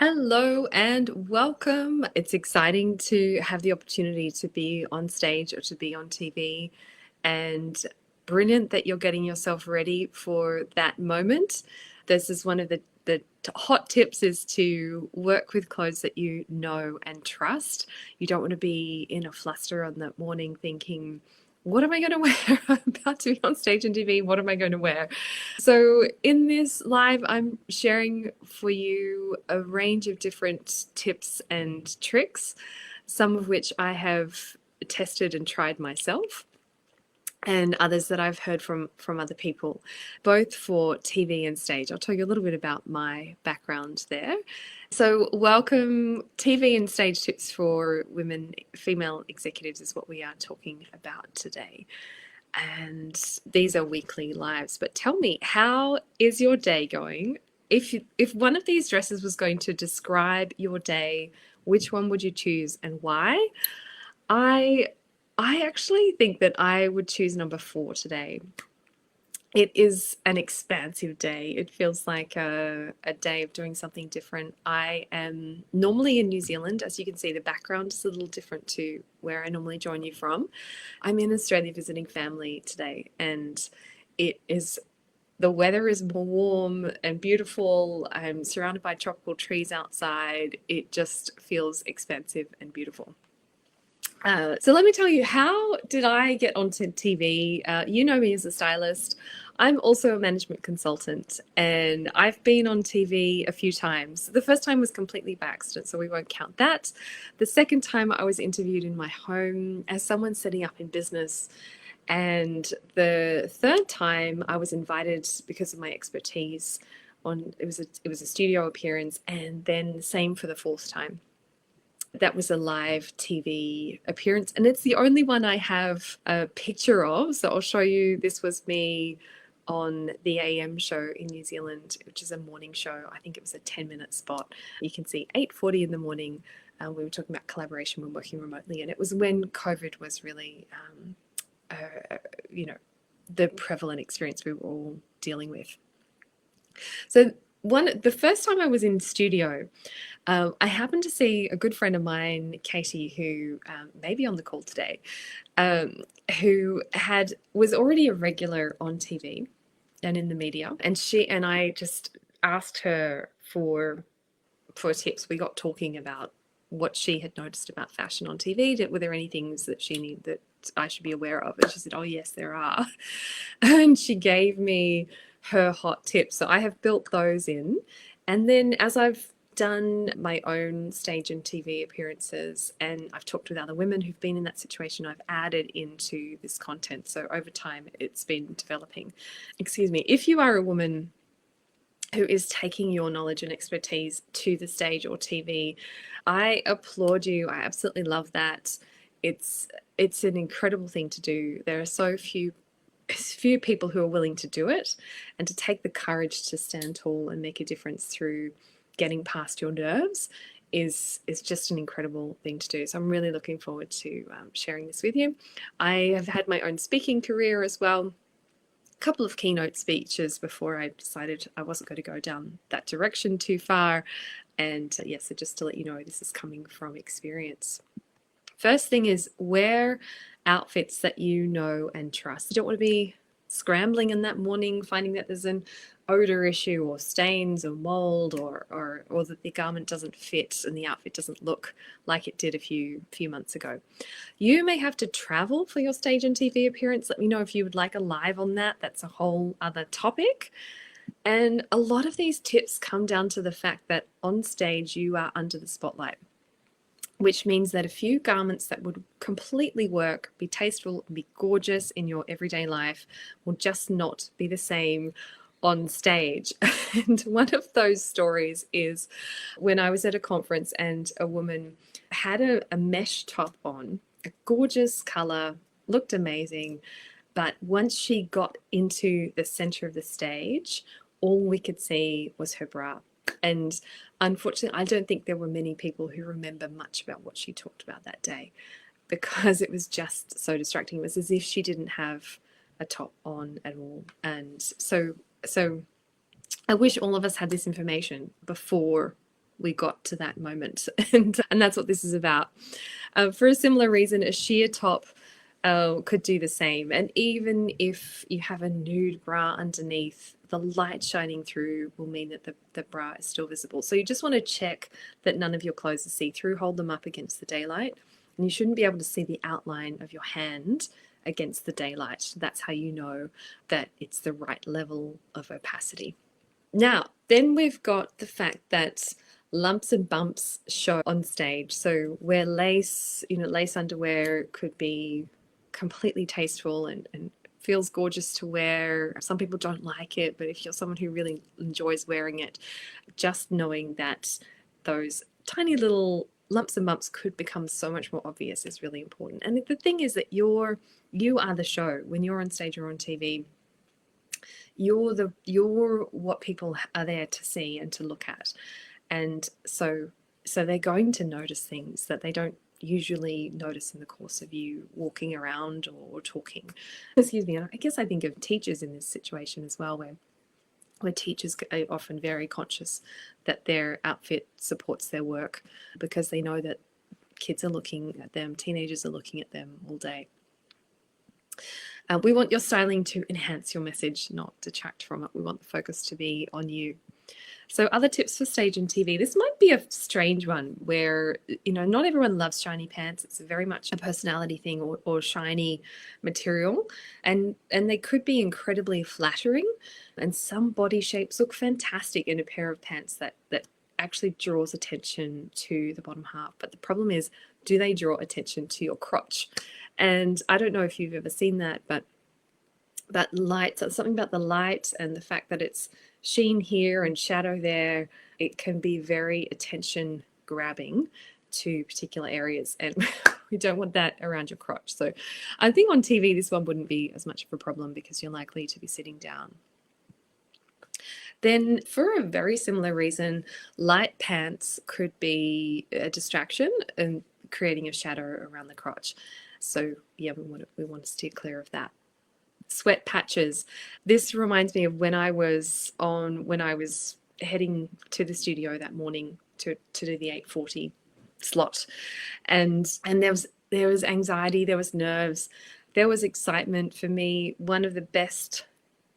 Hello and welcome. It's exciting to have the opportunity to be on stage or to be on TV, and brilliant that you're getting yourself ready for that moment. This is one of the hot tips is to work with clothes that you know and trust. You don't want to be in a fluster on that morning thinking, what am I going to wear? I'm about to be on stage and TV. What am I going to wear? So, in this live, I'm sharing for you a range of different tips and tricks, some of which I have tested and tried myself, and others that I've heard from other people, both for TV and stage. I'll tell you a little bit about my background there. So, welcome. TV and stage tips for women, female executives is what we are talking about today. And these are weekly lives. But tell me, how is your day going? If one of these dresses was going to describe your day, which one would you choose and why? I I actually think that I would choose number 4 today. It is an expansive day. It feels like a day of doing something different. I am normally in New Zealand. As you can see, the background is a little different to where I normally join you from. I'm in Australia visiting family today, and it is the weather is more warm and beautiful. I'm surrounded by tropical trees outside. It just feels expansive and beautiful. So let me tell you, how did I get onto TV? You know me as a stylist. I'm also a management consultant, and I've been on TV a few times. The first time was completely by accident, so we won't count that. The second time I was interviewed in my home as someone setting up in business. And the third time I was invited because of my expertise on it was a studio appearance, and then the same for the fourth time. That was a live TV appearance, and it's the only one I have a picture of. So I'll show you. This was me on the AM show in New Zealand, which is a morning show. I think it was a 10-minute spot. You can see 8:40 in the morning. We were talking about collaboration when working remotely, and it was when COVID was really, you know, the prevalent experience we were all dealing with. So the first time I was in studio, I happened to see a good friend of mine, Katie, who may be on the call today, um, who was already a regular on TV and in the media, and she and I just asked her for tips. We got talking about what she had noticed about fashion on TV. Were there any things that she knew that I should be aware of? And she said, "Oh yes, there are," and she gave me her hot tips. So I have built those in, and then as I've done my own stage and TV appearances, and I've talked with other women who've been in that situation, I've added into this content. So over time, it's been developing. Excuse me. If you are a woman who is taking your knowledge and expertise to the stage or TV, I applaud you. I absolutely love that. It's an incredible thing to do. There are so few people who are willing to do it, and to take the courage to stand tall and make a difference through getting past your nerves is just an incredible thing to do. So I'm really looking forward to sharing this with you. I have had my own speaking career as well. A couple of keynote speeches before I decided I wasn't going to go down that direction too far. And yes, so just to let you know, this is coming from experience. First thing is, wear outfits that you know and trust. You don't want to be scrambling in that morning, finding that there's an odor issue or stains or mold, or that the garment doesn't fit and the outfit doesn't look like it did a few months ago. You may have to travel for your stage and TV appearance. Let me know if you would like a live on that. That's a whole other topic. And a lot of these tips come down to the fact that on stage you are under the spotlight, which means that a few garments that would completely work, be tasteful, be gorgeous in your everyday life will just not be the same on stage. And one of those stories is when I was at a conference and a woman had a mesh top on, a gorgeous color, looked amazing, but once she got into the center of the stage, all we could see was her bra. And unfortunately, I don't think there were many people who remember much about what she talked about that day, because it was just so distracting. It was as if she didn't have a top on at all. And so I wish all of us had this information before we got to that moment. And that's what this is about. For a similar reason, a sheer top could do the same. And even if you have a nude bra underneath, the light shining through will mean that the bra is still visible. So you just want to check that none of your clothes are see-through. Hold them up against the daylight. And you shouldn't be able to see the outline of your hand against the daylight. That's how you know that it's the right level of opacity. Now, then we've got the fact that lumps and bumps show on stage. So where lace, lace underwear could be completely tasteful and feels gorgeous to wear. Some people don't like it, but if you're someone who really enjoys wearing it, just knowing that those tiny little lumps and bumps could become so much more obvious is really important. And the thing is that you are the show. When you're on stage or on TV, you're what people are there to see and to look at. And so they're going to notice things that they don't usually notice in the course of you walking around or talking. Excuse me. I guess I think of teachers in this situation as well, where teachers are often very conscious that their outfit supports their work because they know that kids are looking at them, teenagers are looking at them all day. We want your styling to enhance your message, not detract from it. We want the focus to be on you. So other tips for stage and TV. This might be a strange one where, not everyone loves shiny pants. It's very much a personality thing or shiny material. And they could be incredibly flattering. And some body shapes look fantastic in a pair of pants that actually draws attention to the bottom half. But the problem is, do they draw attention to your crotch? And I don't know if you've ever seen that, but that light, something about the light and the fact that it's sheen here and shadow there, it can be very attention grabbing to particular areas, and we don't want that around your crotch. So I think on TV this one wouldn't be as much of a problem because you're likely to be sitting down. Then for a very similar reason, light pants could be a distraction and creating a shadow around the crotch. So yeah, we want to steer clear of that. Sweat patches. This reminds me of when I was heading to the studio that morning to do the 8:40 slot, and there was anxiety, there was nerves, there was excitement. For me, one of the best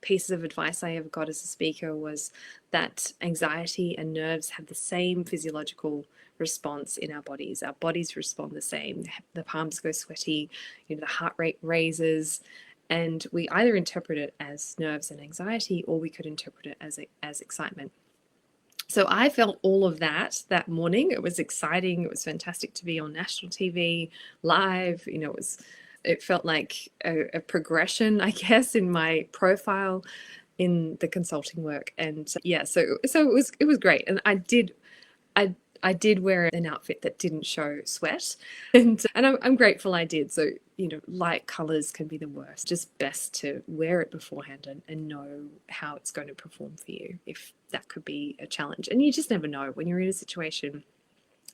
pieces of advice I ever got as a speaker was that anxiety and nerves have the same physiological response in our bodies. Our bodies respond the same. The palms go sweaty, the heart rate raises, and we either interpret it as nerves and anxiety, or we could interpret it as excitement. So I felt all of that morning. It was exciting. It was fantastic to be on national TV live. It felt like a progression, I guess, in my profile in the consulting work. And yeah, so it was great. And I did wear an outfit that didn't show sweat, and I'm grateful I did. So light colors can be the worst. Just best to wear it beforehand and know how it's going to perform for you, if that could be a challenge. And you just never know when you're in a situation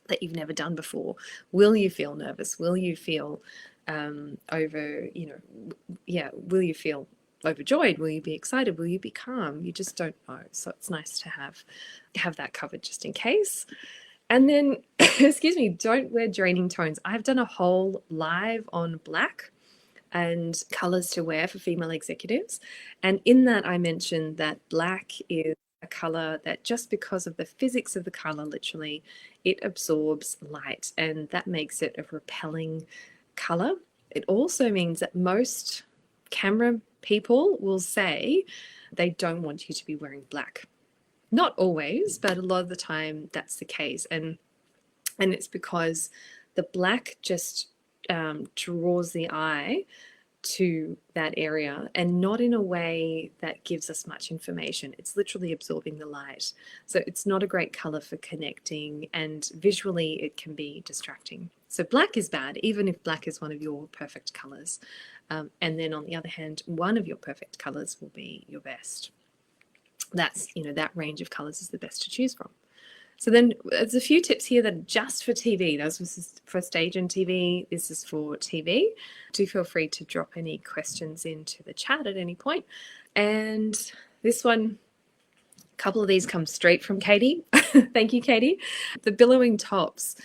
that you've never done before. Will you feel nervous? Will you feel will you feel overjoyed? Will you be excited? Will you be calm? You just don't know. So it's nice to have that covered just in case. And then, excuse me, don't wear draining tones. I've done a whole live on black and colors to wear for female executives. And in that, I mentioned that black is a color that, just because of the physics of the color, literally, it absorbs light, and that makes it a repelling color. It also means that most camera people will say they don't want you to be wearing black. Not always, but a lot of the time that's the case. And it's because the black just draws the eye to that area, and not in a way that gives us much information. It's literally absorbing the light. So it's not a great color for connecting, and visually it can be distracting. So black is bad, even if black is one of your perfect colors. And then on the other hand, one of your perfect colors will be your best. That's, that range of colors is the best to choose from. So then there's a few tips here that are just for TV. Those was for stage and TV. This is for TV. Do feel free to drop any questions into the chat at any point. And this one, A couple of these come straight from Katie. Thank you, Katie. The billowing tops.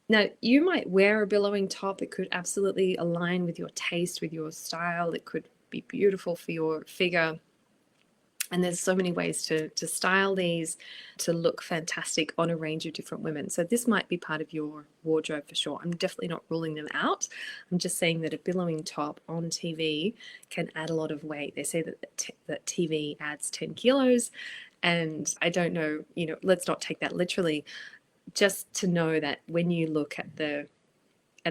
Now, you might wear a billowing top. It could absolutely align with your taste, with your style. It could be beautiful for your figure. And there's so many ways to style these to look fantastic on a range of different women. So this might be part of your wardrobe for sure. I'm definitely not ruling them out. I'm just saying that a billowing top on TV can add a lot of weight. They say that TV adds 10 kilos. And I don't know, let's not take that literally. Just to know that when you look at the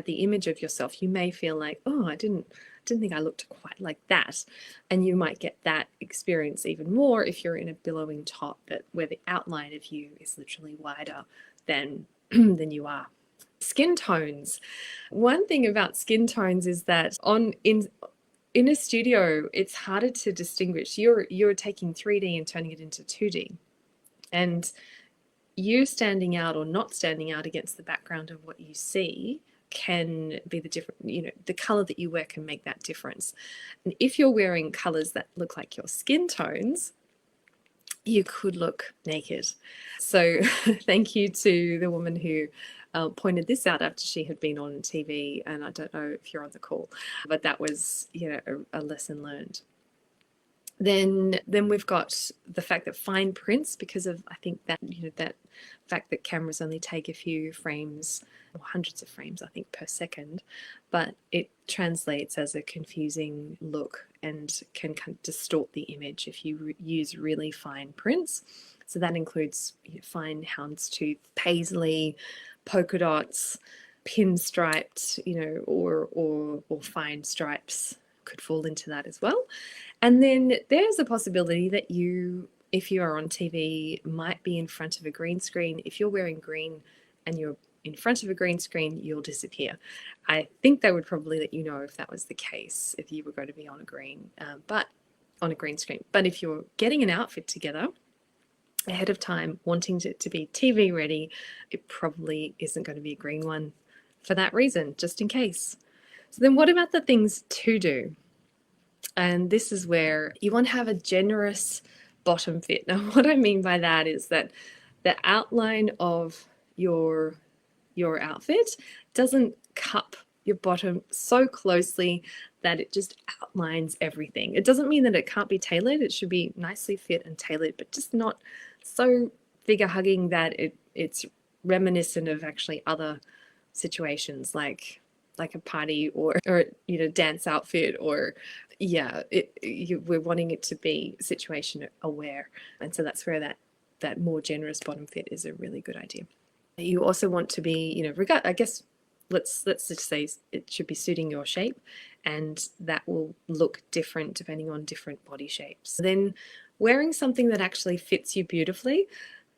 image of yourself, you may feel like, oh, I didn't think I looked quite like that. And you might get that experience even more if you're in a billowing top where the outline of you is literally wider than you are. Skin tones. One thing about skin tones is that in a studio, it's harder to distinguish. You're taking 3D and turning it into 2D. And you standing out or not standing out against the background of what you see can be the different, the color that you wear can make that difference. And if you're wearing colors that look like your skin tones, you could look naked. So thank you to the woman who pointed this out after she had been on TV. And I don't know if you're on the call, but that was, a lesson learned. Then we've got the fact that fine prints, because of, I think that, that fact that cameras only take a few frames, or hundreds of frames, I think, per second, but it translates as a confusing look and can kind of distort the image if you use really fine prints. So that includes fine houndstooth, paisley, polka dots, pinstriped, or fine stripes could fall into that as well. And then there's a possibility that you, if you are on TV, might be in front of a green screen. If you're wearing green and you're in front of a green screen, you'll disappear. I think they would probably let you know if that was the case, if you were going to be on a green screen. But if you're getting an outfit together ahead of time, wanting it to be TV ready, it probably isn't going to be a green one for that reason, just in case. So then what about the things to do? And this is where you want to have a generous bottom fit. Now, what I mean by that is that the outline of your outfit doesn't cup your bottom so closely that it just outlines everything. It doesn't mean that it can't be tailored. It should be nicely fit and tailored, but just not so figure hugging that it's reminiscent of actually other situations like a party or dance outfit, or we're wanting it to be situation aware. And so that's where that more generous bottom fit is a really good idea. You also want to be, I guess let's just say it should be suiting your shape, and that will look different depending on different body shapes. Then wearing something that actually fits you beautifully,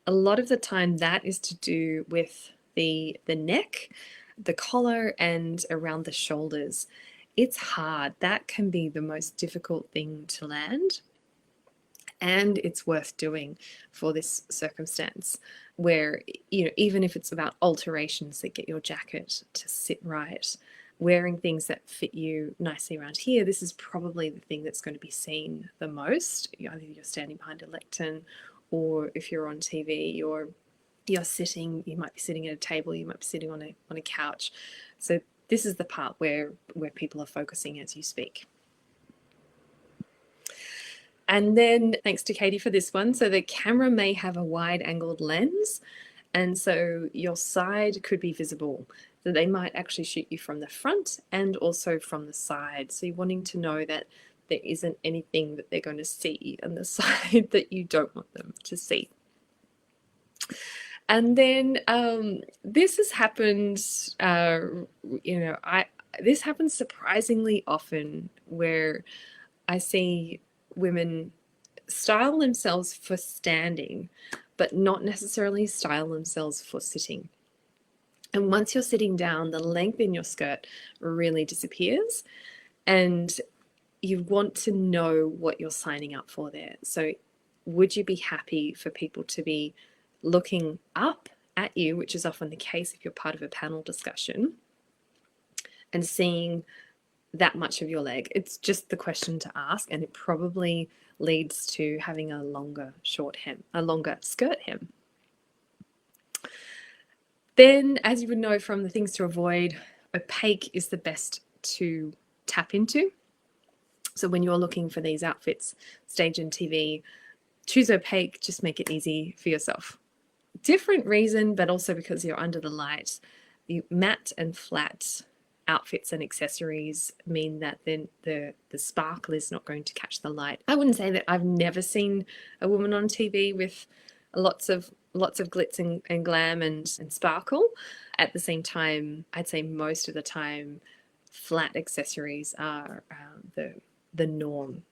a lot of the time that is to do with the neck, the collar, and around the shoulders. It's hard. That can be the most difficult thing to land. And it's worth doing for this circumstance where, even if it's about alterations that get your jacket to sit right, wearing things that fit you nicely around here, this is probably the thing that's going to be seen the most. Either you're standing behind a lectern, or if you're on TV, you're sitting, you might be sitting at a table, you might be sitting on a couch. So this is the part where people are focusing as you speak. And then thanks to Katie for this one. So the camera may have a wide angled lens, and so your side could be visible. So they might actually shoot you from the front and also from the side. So you're wanting to know that there isn't anything that they're going to see on the side that you don't want them to see. And then this has happened, this happens surprisingly often, where I see women style themselves for standing, but not necessarily style themselves for sitting. And once you're sitting down, the length in your skirt really disappears, and you want to know what you're signing up for there. So would you be happy for people to be looking up at you, which is often the case if you're part of a panel discussion, and seeing that much of your leg? It's just the question to ask, and it probably leads to having a longer skirt hem. Then, as you would know from the things to avoid, opaque is the best to tap into. So when you're looking for these outfits, stage and TV, choose opaque, just make it easy for yourself. Different reason, but also because you're under the light. The matte and flat outfits and accessories mean that then the sparkle is not going to catch the light. I wouldn't say that I've never seen a woman on TV with lots of glitz and glam and sparkle. At the same time, I'd say most of the time, flat accessories are the norm.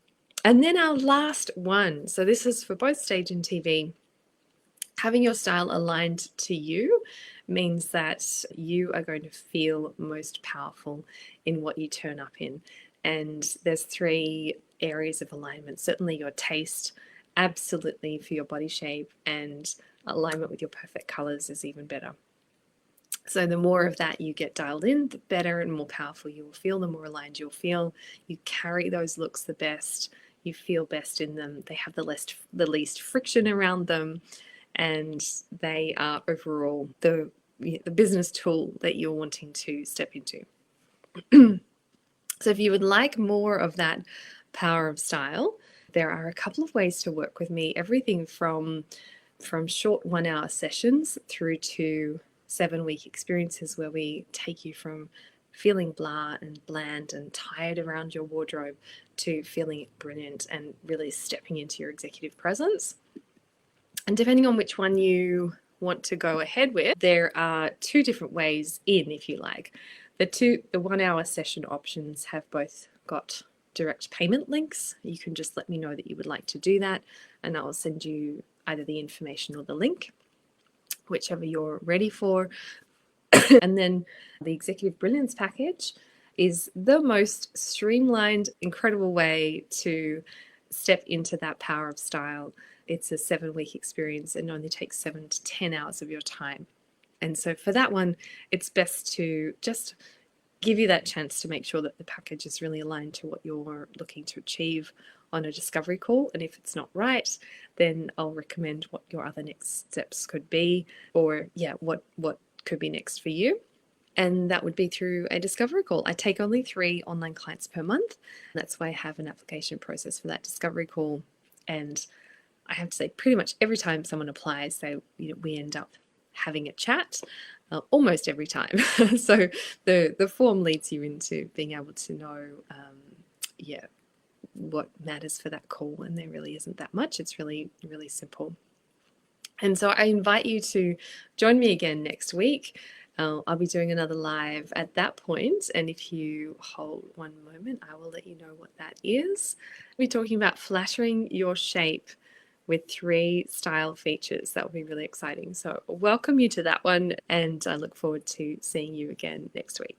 And then our last one. So this is for both stage and TV. Having your style aligned to you means that you are going to feel most powerful in what you turn up in. And there's 3 areas of alignment. Certainly your taste, absolutely for your body shape, and alignment with your perfect colors is even better. So the more of that you get dialed in, the better and more powerful you will feel, the more aligned you'll feel. You carry those looks the best, you feel best in them. They have the least friction around them, and they are overall the business tool that you're wanting to step into. So if you would like more of that power of style, there are a couple of ways to work with me. Everything from short 1-hour sessions through to 7-week experiences where we take you from feeling blah and bland and tired around your wardrobe to feeling brilliant and really stepping into your executive presence. And depending on which one you want to go ahead with, there are 2 different ways in, if you like. The 1-hour session options have both got direct payment links. You can just let me know that you would like to do that, and I'll send you either the information or the link, whichever you're ready for. And then the Executive Brilliance package is the most streamlined, incredible way to step into that power of style. It's a 7-week experience and only takes 7 to 10 hours of your time. And so for that one, it's best to just give you that chance to make sure that the package is really aligned to what you're looking to achieve on a discovery call. And if it's not right, then I'll recommend what your other next steps could be, or what could be next for you. And that would be through a discovery call. I take only 3 online clients per month. That's why I have an application process for that discovery call. And I have to say, pretty much every time someone applies, we end up having a chat, almost every time. So the form leads you into being able to know, what matters for that call, and there really isn't that much. It's really, really simple. And so I invite you to join me again next week. I'll be doing another live at that point, and if you hold one moment, I will let you know what that is. We'll be talking about flattering your shape with 3 style features. That will be really exciting. So welcome you to that one, and I look forward to seeing you again next week.